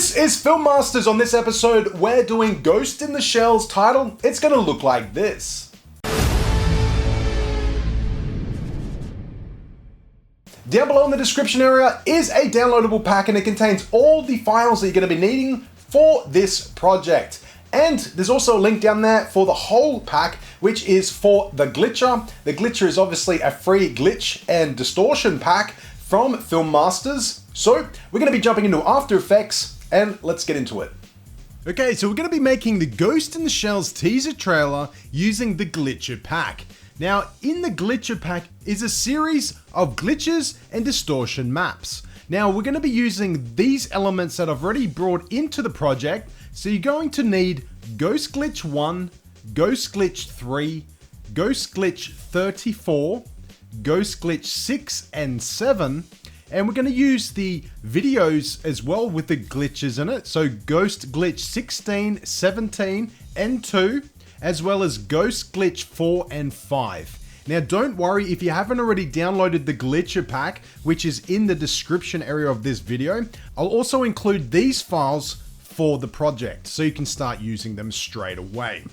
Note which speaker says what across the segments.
Speaker 1: This is Filmmasters. On this episode, we're doing Ghost in the Shell's title. It's gonna look like this. Down below in the description area is a downloadable pack, and it contains all the files that you're gonna be needing for this project. And there's also a link down there for the whole pack, which is for the Glitcher. The Glitcher is obviously a free glitch and distortion pack from Filmmasters. So we're gonna be jumping into After Effects, and let's get into it. Okay, so we're gonna be making the Ghost in the Shell's teaser trailer using the Glitcher pack. Now, in the Glitcher pack is a series of glitches and distortion maps. Now, we're gonna be using these elements that I've already brought into the project. So you're going to need Ghost Glitch 1, Ghost Glitch 3, Ghost Glitch 34, Ghost Glitch 6 and 7, and we're going to use the videos as well with the glitches in it. So Ghost Glitch 16, 17 and 2, as well as Ghost Glitch 4 and 5. Now don't worry if you haven't already downloaded the Glitcher pack, which is in the description area of this video. I'll also include these files for the project so you can start using them straight away.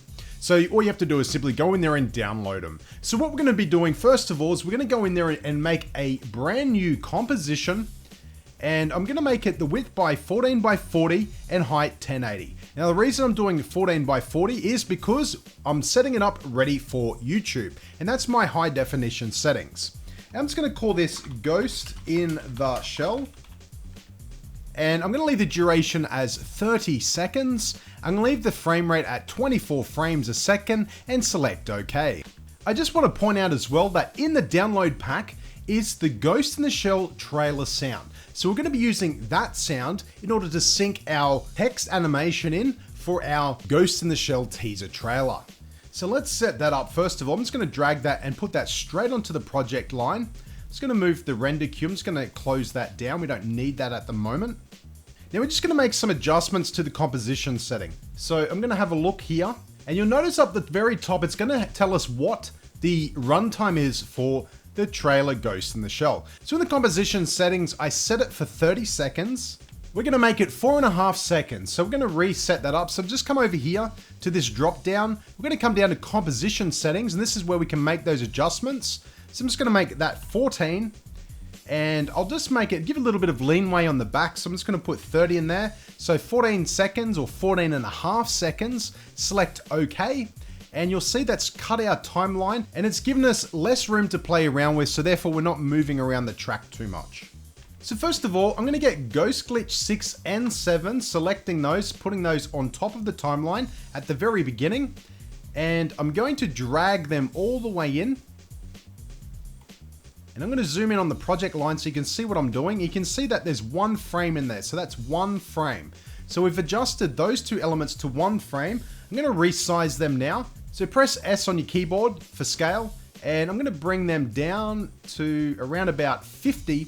Speaker 1: So all you have to do is simply go in there and download them. So what we're going to be doing first of all is we're going to go in there and make a brand new composition, and I'm going to make it the width by 14 by 40 and height 1080. Now the reason I'm doing 14 by 40 is because I'm setting it up ready for YouTube, and that's my high definition settings. And I'm just going to call this Ghost in the Shell. And I'm going to leave the duration as 30 seconds. I'm going to leave the frame rate at 24 frames a second and select OK. I just want to point out as well that in the download pack is the Ghost in the Shell trailer sound. So we're going to be using that sound in order to sync our text animation in for our Ghost in the Shell teaser trailer. So let's set that up first of all. I'm just going to drag that and put that straight onto the project line. I'm just going to move the render queue. I'm just going to close that down. We don't need that at the moment. Now we're just going to make some adjustments to the composition setting. So I'm going to have a look here, and you'll notice up the very top, it's going to tell us what the runtime is for the trailer Ghost in the Shell. So in the composition settings, I set it for 30 seconds. We're going to make it 4.5 seconds. So we're going to reset that up. So just come over here to this drop down. We're going to come down to composition settings, and this is where we can make those adjustments. So I'm just going to make that 14. And I'll just make it, give a little bit of leeway on the back. So I'm just going to put 30 in there. So 14 seconds or 14.5 seconds, select OK. And you'll see that's cut our timeline, and it's given us less room to play around with. So therefore we're not moving around the track too much. So first of all, I'm going to get Ghost Glitch 6 and 7, selecting those, putting those on top of the timeline at the very beginning. And I'm going to drag them all the way in. And I'm going to zoom in on the project line so you can see what I'm doing. You can see that there's one frame in there. So that's one frame. So we've adjusted those two elements to one frame. I'm going to resize them now. So press S on your keyboard for scale. And I'm going to bring them down to around about 50.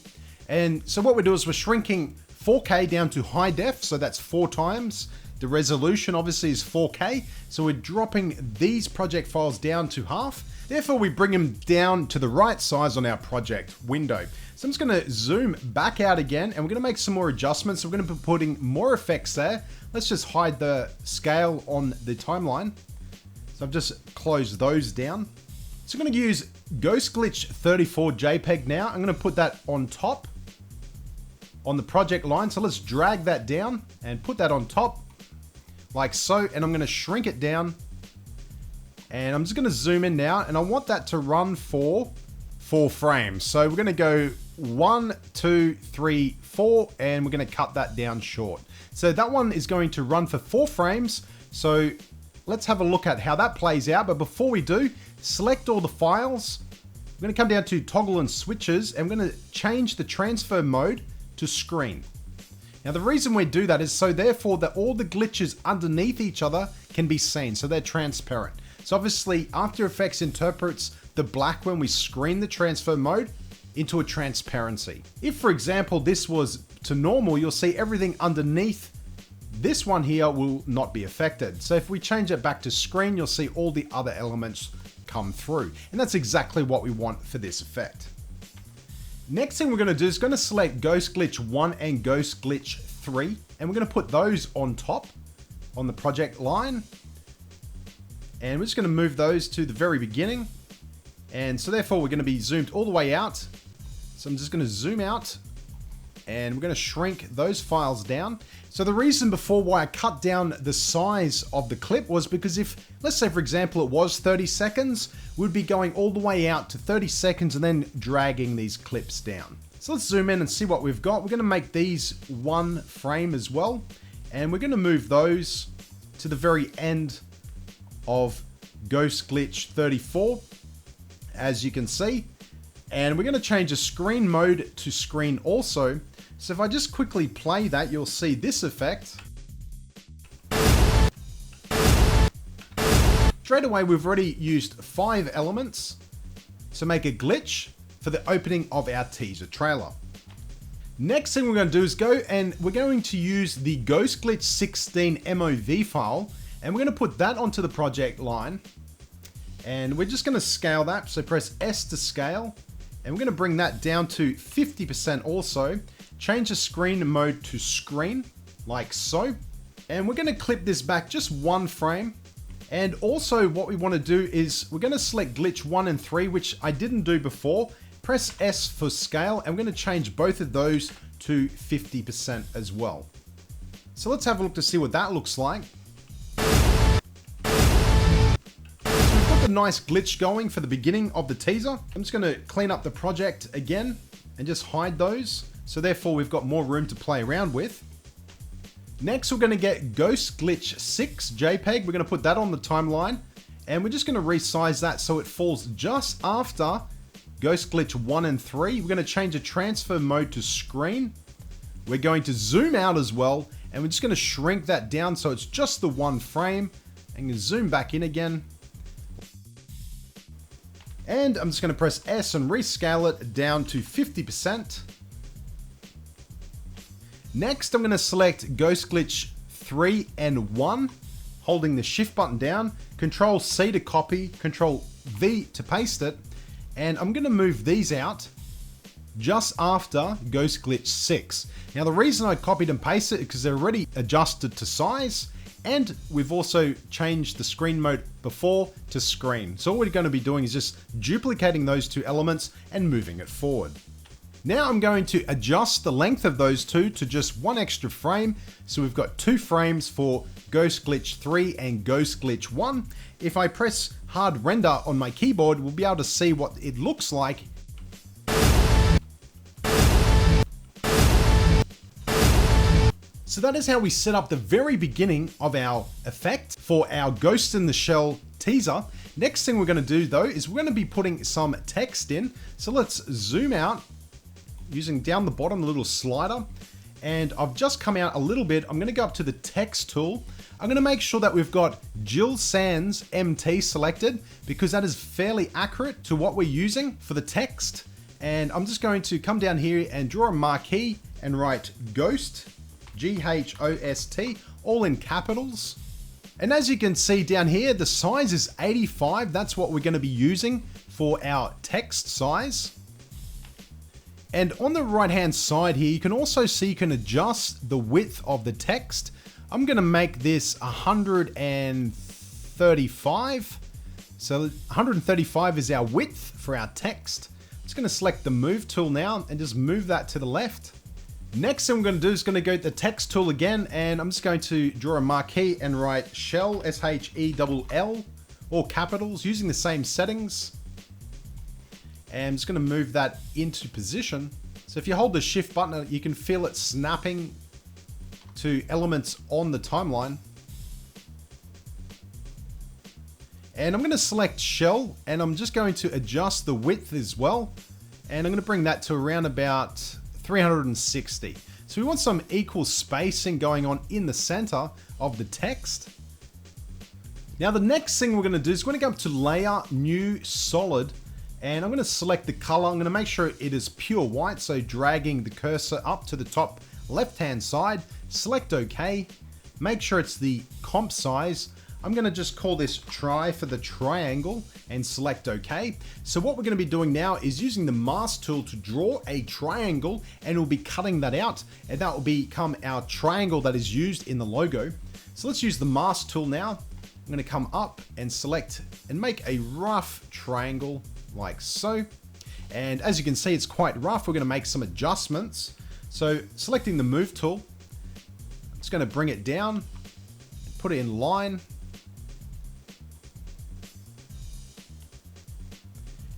Speaker 1: And so what we do is we're shrinking 4K down to high def. So that's 4 times. The resolution obviously is 4K. So we're dropping these project files down to half. Therefore, we bring them down to the right size on our project window. So I'm just going to zoom back out again, and we're going to make some more adjustments. So we're going to be putting more effects there. Let's just hide the scale on the timeline. So I've just closed those down. So I'm going to use Ghost Glitch 34 JPEG now. I'm going to put that on top on the project line. So let's drag that down and put that on top like so. And I'm going to shrink it down. And I'm just going to zoom in now, and I want that to run for 4 frames. So we're going to go 1, 2, 3, 4, and we're going to cut that down short. So that one is going to run for 4 frames. So let's have a look at how that plays out. But before we do, select all the files. I'm going to come down to toggle and switches, and I'm going to change the transfer mode to screen. Now the reason we do that is so therefore that all the glitches underneath each other can be seen, so they're transparent. So obviously After Effects interprets the black when we screen the transfer mode into a transparency. If for example this was to normal, you'll see everything underneath this one here will not be affected. So if we change it back to screen, you'll see all the other elements come through. And that's exactly what we want for this effect. Next thing we're going to do is going to select Ghost Glitch 1 and Ghost Glitch 3, and we're going to put those on top on the project line. And we're just going to move those to the very beginning. And so therefore we're going to be zoomed all the way out. So I'm just going to zoom out and we're going to shrink those files down. So the reason before why I cut down the size of the clip was because if, let's say for example, it was 30 seconds, we'd be going all the way out to 30 seconds and then dragging these clips down. So let's zoom in and see what we've got. We're going to make these 1 frame as well. And we're going to move those to the very end of Ghost Glitch 34, as you can see. And we're going to change the screen mode to screen also. So if I just quickly play that, you'll see this effect. Straight away, we've already used 5 elements to make a glitch for the opening of our teaser trailer. Next thing we're going to do is go and we're going to use the Ghost Glitch 16 MOV file, and we're going to put that onto the project line. And we're just going to scale that. So press S to scale. And we're going to bring that down to 50% also. Change the screen mode to screen, like so. And we're going to clip this back just 1 frame. And also what we want to do is we're going to select glitch 1 and 3, which I didn't do before. Press S for scale, and we're going to change both of those to 50% as well. So let's have a look to see what that looks like. Nice glitch going for the beginning of the teaser. I'm just going to clean up the project again and just hide those. So therefore we've got more room to play around with. Next we're going to get Ghost Glitch 6 JPEG. We're going to put that on the timeline and we're just going to resize that so it falls just after Ghost Glitch 1 and 3. We're going to change the transfer mode to screen. We're going to zoom out as well and we're just going to shrink that down so it's just the 1 frame and zoom back in again. And I'm just going to press S and rescale it down to 50%. Next, I'm going to select Ghost Glitch 3 and 1, holding the Shift button down, Control C to copy, Control V to paste it, and I'm going to move these out just after Ghost Glitch 6. Now the reason I copied and pasted it is because they're already adjusted to size, and we've also changed the screen mode before to screen. So all we're going to be doing is just duplicating those 2 elements and moving it forward. Now I'm going to adjust the length of those 2 to just 1 extra frame. So we've got 2 frames for Ghost Glitch 3 and Ghost Glitch 1. If I press hard render on my keyboard, we'll be able to see what it looks like. So that is how we set up the very beginning of our effect for our Ghost in the Shell teaser. Next thing we're going to do though is we're going to be putting some text in. So let's zoom out using down the bottom, the little slider. And I've just come out a little bit. I'm going to go up to the text tool. I'm going to make sure that we've got Jill Sands MT selected because that is fairly accurate to what we're using for the text. And I'm just going to come down here and draw a marquee and write Ghost. G-H-O-S-T, all in capitals. And as you can see down here, the size is 85. That's what we're going to be using for our text size. And on the right hand side here, you can also see you can adjust the width of the text. I'm going to make this 135. So 135 is our width for our text. I'm just going to select the move tool now and just move that to the left. Next thing I'm going to do is going to go to the text tool again, and I'm just going to draw a marquee and write Shell, S-H-E-L-L, all capitals, using the same settings. And I'm just going to move that into position. So if you hold the Shift button, you can feel it snapping to elements on the timeline. And I'm going to select Shell, and I'm just going to adjust the width as well. And I'm going to bring that to around about 360. So we want some equal spacing going on in the center of the text. Now the next thing we're going to do is we're going to go up to Layer, New, Solid, and I'm going to select the color. I'm going to make sure it is pure white, so dragging the cursor up to the top left hand side, select OK, make sure it's the comp size. I'm going to just call this try for the triangle and select OK. So what we're going to be doing now is using the mask tool to draw a triangle, and we'll be cutting that out, and that will become our triangle that is used in the logo. So let's use the mask tool now. I'm going to come up and select and make a rough triangle like so. And as you can see, it's quite rough. We're going to make some adjustments. So selecting the move tool, I'm just going to bring it down, put it in line.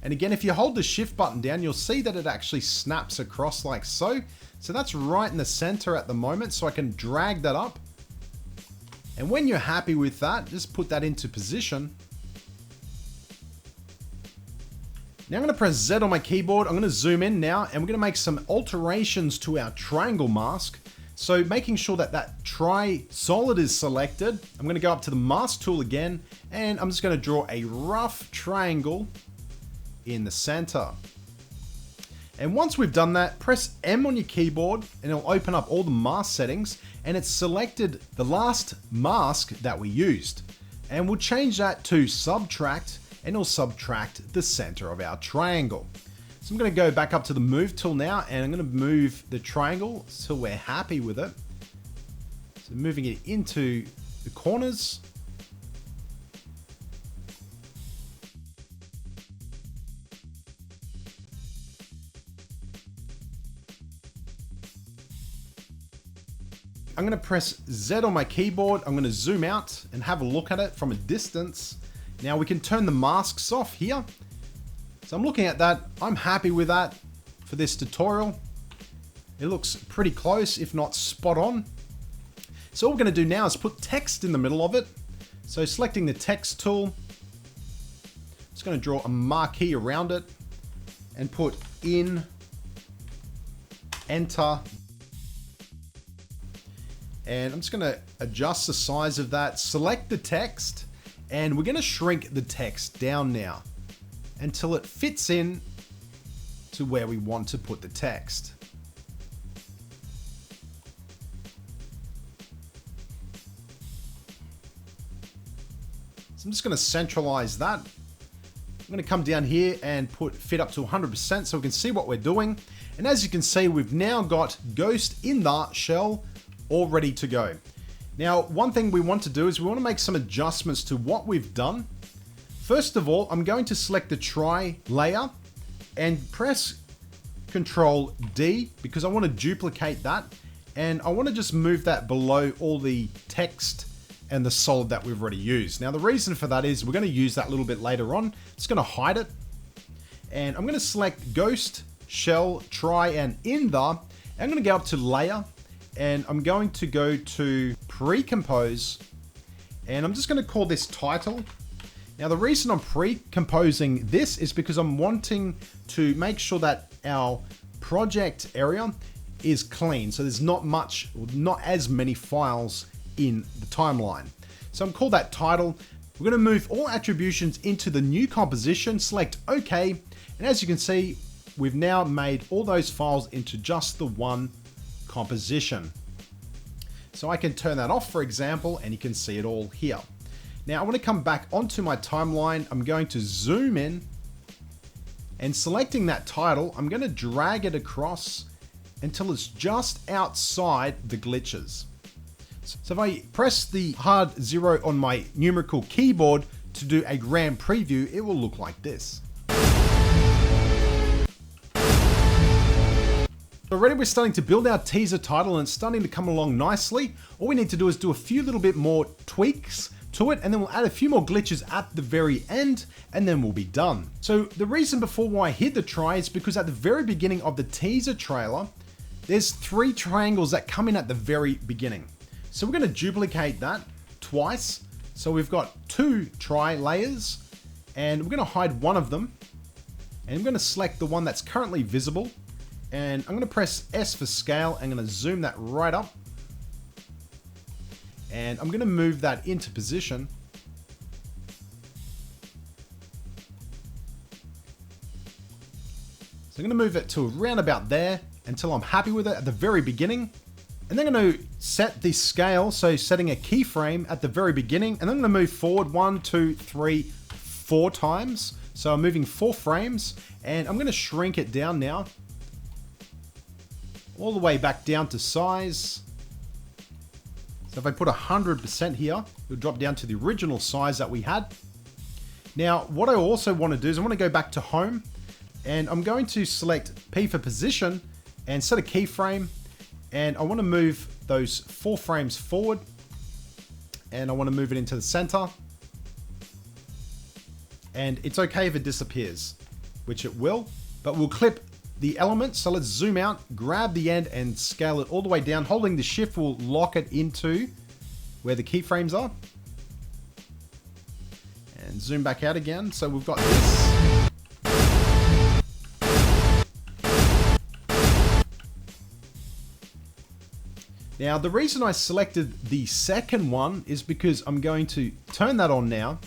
Speaker 1: And again, if you hold the shift button down, you'll see that it actually snaps across like so. So that's right in the center at the moment. So I can drag that up. And when you're happy with that, just put that into position. Now I'm going to press Z on my keyboard. I'm going to zoom in now, and we're going to make some alterations to our triangle mask. So making sure that that tri-solid is selected, I'm going to go up to the mask tool again, and I'm just going to draw a rough triangle in the center. And once we've done that, press M on your keyboard and it'll open up all the mask settings, and it's selected the last mask that we used. And we'll change that to subtract, and it'll subtract the center of our triangle. So I'm going to go back up to the move tool now, and I'm going to move the triangle till we're happy with it. So moving it into the corners. I'm going to press Z on my keyboard. I'm going to zoom out and have a look at it from a distance. Now we can turn the masks off here. So I'm looking at that. I'm happy with that for this tutorial. It looks pretty close, if not spot on. So all we're going to do now is put text in the middle of it. So selecting the text tool, just going to draw a marquee around it and put in, enter. And I'm just going to adjust the size of that, select the text, and we're going to shrink the text down now until it fits in to where we want to put the text. So I'm just going to centralize that. I'm going to come down here and put fit up to 100% so we can see what we're doing. And as you can see, we've now got Ghost in the shell all ready to go. Now, one thing we want to do is we want to make some adjustments to what we've done. First of all, I'm going to select the try layer and press Control D because I want to duplicate that, and I want to just move that below all the text and the solid that we've already used. Now, the reason for that is we're going to use that a little bit later on. It's going to hide it, and I'm going to select Ghost, Shell, Try, and In the. I'm going to go up to Layer, and I'm going to go to Pre-Compose, and I'm just going to call this Title. Now, the reason I'm pre-composing this is because I'm wanting to make sure that our project area is clean. So there's not as many files in the timeline. So I'm called that Title. We're going to move all attributions into the new composition, select OK. And as you can see, we've now made all those files into just the one composition. So I can turn that off, for example, and you can see it all here. Now I want to come back onto my timeline. I'm going to zoom in, and selecting that title, I'm going to drag it across until it's just outside the glitches. So if I press the hard 0 on my numerical keyboard to do a RAM preview, it will look like this. Already we're starting to build our teaser title and it's starting to come along nicely. All we need to do is do a few little bit more tweaks to it, and then we'll add a few more glitches at the very end, and then we'll be done. So the reason before why I hid the try is because at the very beginning of the teaser trailer, there's 3 triangles that come in at the very beginning. So we're going to duplicate that twice. So we've got 2 try layers, and we're going to hide one of them, and I'm going to select the one that's currently visible, and I'm going to press S for scale. I'm going to zoom that right up, and I'm going to move that into position. So I'm going to move it to around about there until I'm happy with it at the very beginning. And then I'm going to set the scale, so setting a keyframe at the very beginning, and then I'm going to move forward 1, 2, 3, 4 times. So I'm moving 4 frames, and I'm going to shrink it down now, all the way back down to size. So if I put 100% here, it'll drop down to the original size that we had. Now, what I also want to do is I want to go back to home, and I'm going to select P for position and set a keyframe. And I want to move those 4 frames forward, and I want to move it into the center. And it's okay if it disappears, which it will, but we'll clip the element. So let's zoom out, grab the end and scale it all the way down. Holding the shift will lock it into where the keyframes are. And zoom back out again. So we've got this. Now, the reason I selected the second one is because I'm going to turn that on now,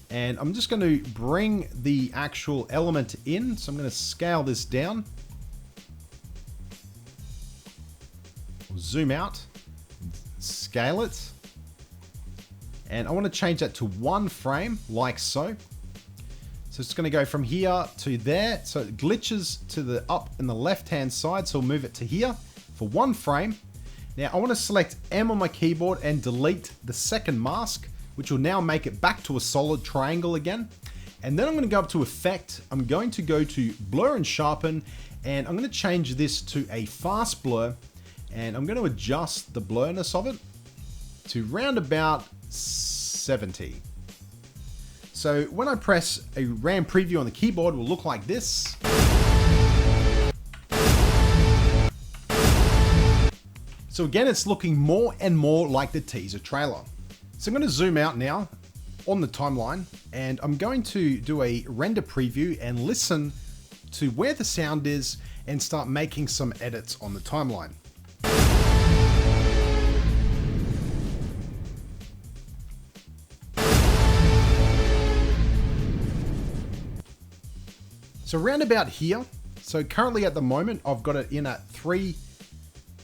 Speaker 1: and I'm just going to bring the actual element in. So I'm going to scale this down. Zoom out, scale it, and I want to change that to 1 frame, like so. So it's going to go from here to there. So it glitches to the up in the left-hand side. So we'll move it to here for 1 frame. Now I want to select M on my keyboard and delete the second mask, which will now make it back to a solid triangle again. And then I'm going to go up to Effect. I'm going to go to Blur and Sharpen, and I'm going to change this to a fast blur, and I'm going to adjust the blurriness of it to round about 70. So when I press a RAM preview on the keyboard, it will look like this. So again, it's looking more and more like the teaser trailer. So I'm going to zoom out now on the timeline, and I'm going to do a render preview and listen to where the sound is and start making some edits on the timeline. So around about here, so currently at the moment, I've got it in at 3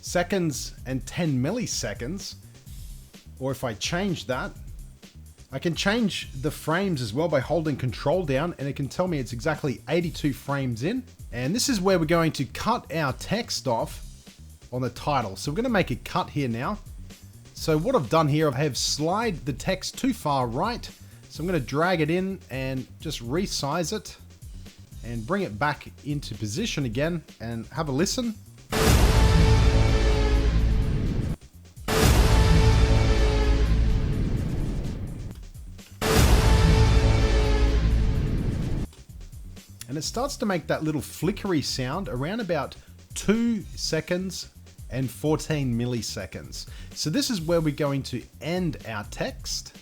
Speaker 1: seconds and 10 milliseconds. Or if I change that, I can change the frames as well by holding Control down, and it can tell me it's exactly 82 frames in. And this is where we're going to cut our text off on the title. So we're going to make a cut here now. So what I've done here, I have slide the text too far right. So I'm going to drag it in and just resize it and bring it back into position again and have a listen. And it starts to make that little flickery sound around about 2 seconds and 14 milliseconds. So this is where we're going to end our text,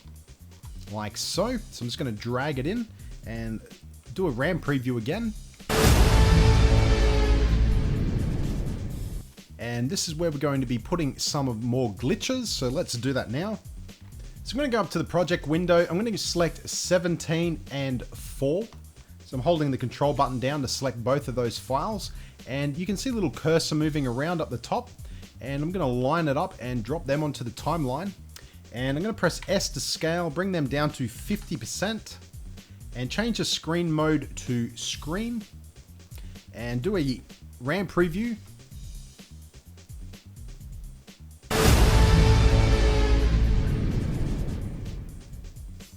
Speaker 1: like so. So I'm just going to drag it in and do a RAM preview again. And this is where we're going to be putting some of more glitches. So let's do that now. So I'm going to go up to the project window. I'm going to select 17 and 4. So I'm holding the control button down to select both of those files, and you can see a little cursor moving around up the top, and I'm going to line it up and drop them onto the timeline. And I'm going to press S to scale, bring them down to 50%, and change the screen mode to screen, and do a RAM preview.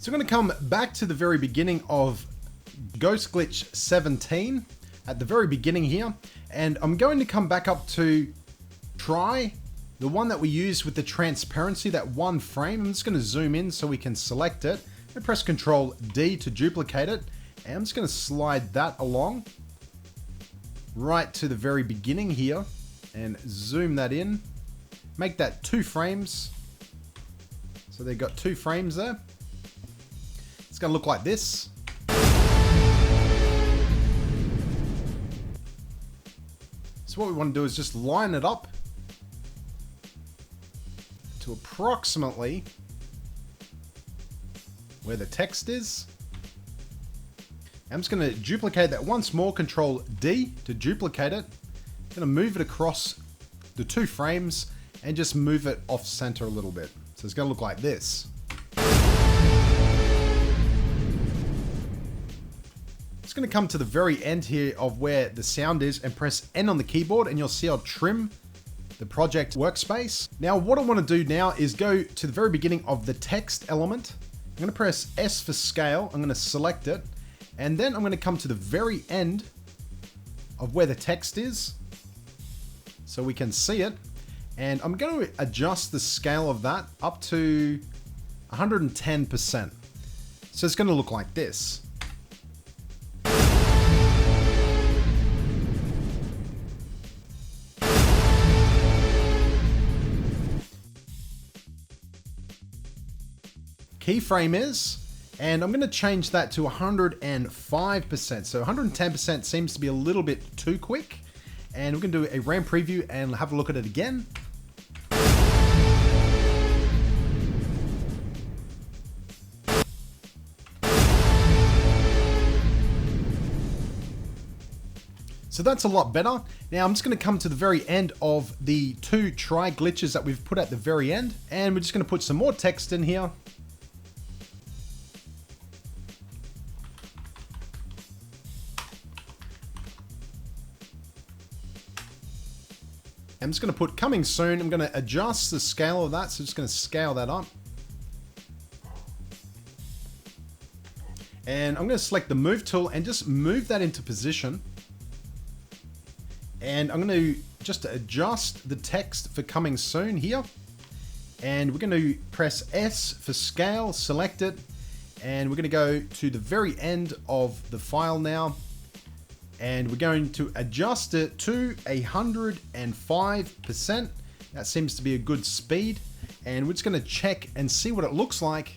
Speaker 1: So I'm going to come back to the very beginning of Ghost Glitch 17 at the very beginning here, and I'm going to come back up to try the one that we used with the transparency, that 1 frame. I'm just going to zoom in so we can select it and press Control D to duplicate it, and I'm just going to slide that along right to the very beginning here and zoom that in, make that 2 frames. So they've got 2 frames there. It's going to look like this. So what we want to do is just line it up to approximately where the text is. I'm just going to duplicate that once more, Control D to duplicate it. I'm going to move it across the 2 frames, and just move it off center a little bit. So it's gonna look like this. It's gonna come to the very end here of where the sound is and press N on the keyboard and you'll see I'll trim the project workspace. Now what I wanna do now is go to the very beginning of the text element. I'm gonna press S for scale, I'm gonna select it, and then I'm gonna come to the very end of where the text is so we can see it. And I'm going to adjust the scale of that up to 110%. So it's going to look like this. Keyframe is, and I'm going to change that to 105%. So 110% seems to be a little bit too quick. And we're going to do a RAM preview and have a look at it again. So that's a lot better. Now I'm just going to come to the very end of the 2 try glitches that we've put at the very end. And we're just going to put some more text in here. I'm just going to put coming soon. I'm going to adjust the scale of that. So I'm just going to scale that up. And I'm going to select the move tool and just move that into position. And I'm going to just adjust the text for coming soon here. And we're going to press S for scale, select it. And we're going to go to the very end of the file now. And we're going to adjust it to 105%. That seems to be a good speed. And we're just going to check and see what it looks like.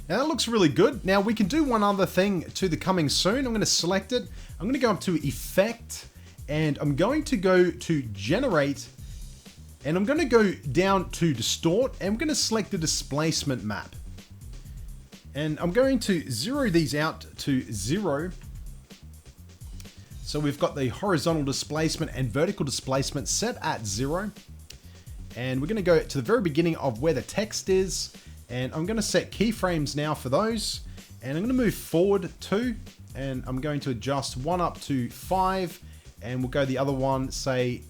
Speaker 1: Now that looks really good. Now we can do one other thing to the coming soon. I'm going to select it. I'm going to go up to Effect, and I'm going to go to Generate, and I'm going to go down to Distort, and I'm going to select the displacement map. And I'm going to zero these out to 0. So we've got the horizontal displacement and vertical displacement set at 0. And we're going to go to the very beginning of where the text is. And I'm going to set keyframes now for those. And I'm going to move forward 2. And I'm going to adjust one up to 5. And we'll go the other one, say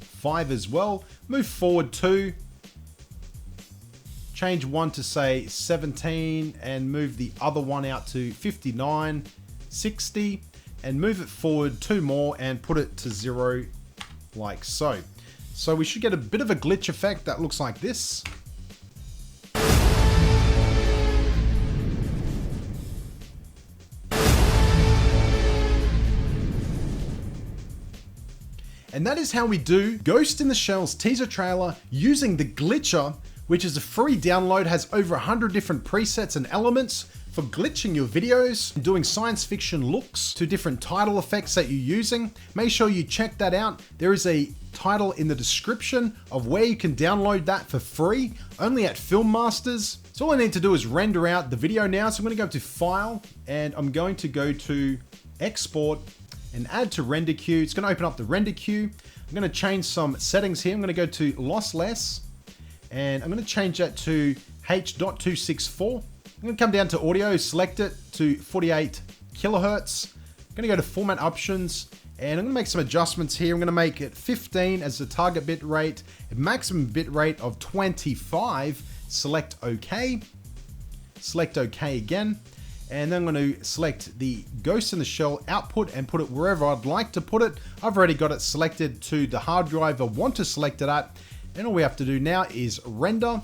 Speaker 1: 5 as well. Move forward 2. Change one to say 17. And move the other one out to 59, 60. And move it forward 2 more and put it to 0 like so. So we should get a bit of a glitch effect that looks like this. And that is how we do Ghost in the Shell's teaser trailer using the Glitcher, which is a free download, has over 100 different presets and elements for glitching your videos, doing science fiction looks to different title effects that you're using. Make sure you check that out. There is a title in the description of where you can download that for free, only at Film Masters. So all I need to do is render out the video now. So I'm going to go to File, and I'm going to go to Export and add to render queue. It's going to open up the render queue. I'm going to change some settings here. I'm going to go to lossless, and I'm going to change that to H.264. I'm going to come down to audio, select it to 48 kilohertz. I'm going to go to format options, and I'm going to make some adjustments here. I'm going to make it 15 as the target bit rate, a maximum bit rate of 25. Select OK. Select OK again. And then I'm going to select the Ghost in the Shell output and put it wherever I'd like to put it. I've already got it selected to the hard drive I want to select it at. And all we have to do now is render.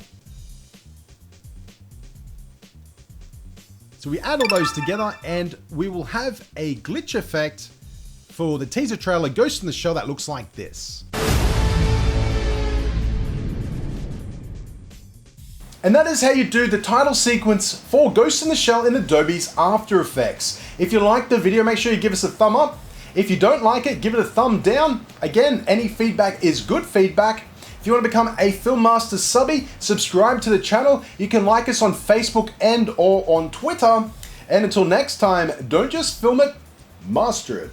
Speaker 1: So we add all those together and we will have a glitch effect for the teaser trailer Ghost in the Shell that looks like this. And that is how you do the title sequence for Ghost in the Shell in Adobe's After Effects. If you liked the video, make sure you give us a thumb up. If you don't like it, give it a thumb down. Again, any feedback is good feedback. If If you want to become a Filmmaster subby, subscribe to the channel. You can like us on Facebook and or on Twitter. And until next time, don't just film it, master it.